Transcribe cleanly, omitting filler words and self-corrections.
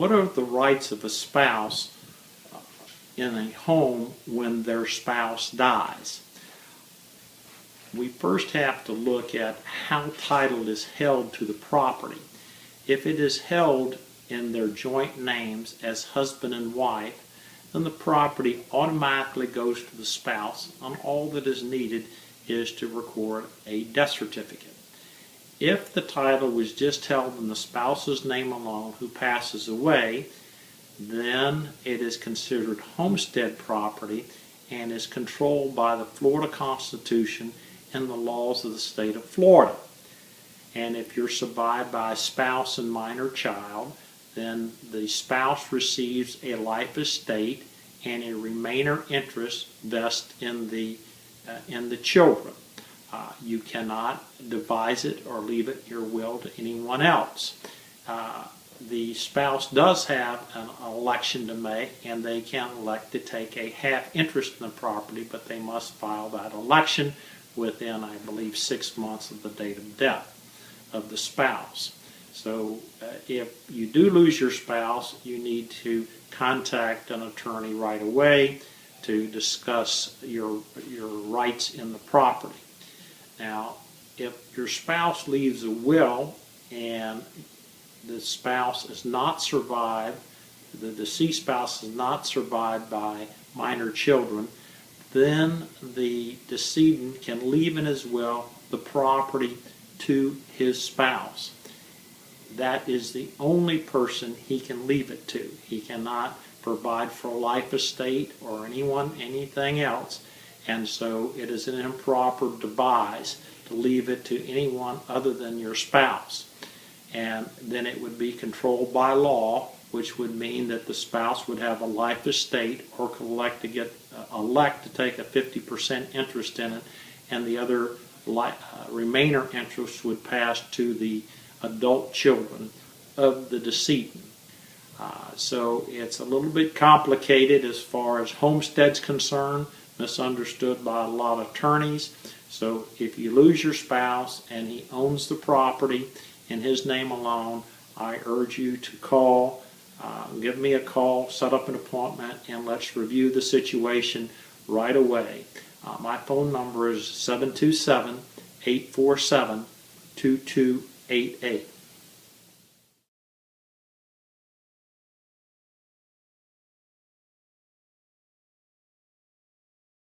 what are the rights of a spouse in a home when their spouse dies? We first have to look at how title is held to the property. If it is held in their joint names as husband and wife, then the property automatically goes to the spouse, and all that is needed is to record a death certificate. If the title was just held in the spouse's name alone who passes away, then it is considered homestead property and is controlled by the Florida Constitution and the laws of the state of Florida. And if you're survived by a spouse and minor child, then the spouse receives a life estate and a remainder interest vests in the children. You cannot devise it or leave it in your will to anyone else. The spouse does have an election to make, and they can elect to take a half interest in the property, but they must file that election within, I believe, 6 months of the date of death of the spouse. So if you do lose your spouse, you need to contact an attorney right away to discuss your rights in the property. Now, if your spouse leaves a will and the spouse is not survived, the deceased spouse is not survived by minor children, then the decedent can leave in his will the property to his spouse. That is the only person he can leave it to. He cannot provide for a life estate or anything else, and so it is an improper devise to leave it to anyone other than your spouse. And then it would be controlled by law, which would mean that the spouse would have a life estate or could elect to take a 50% interest in it, and the other remainder interest would pass to the adult children of the decedent. So it's a little bit complicated as far as homestead's concerned, misunderstood by a lot of attorneys. So if you lose your spouse and he owns the property in his name alone, I urge you to call, give me a call, set up an appointment, and let's review the situation right away. My phone number is 727-847-2288.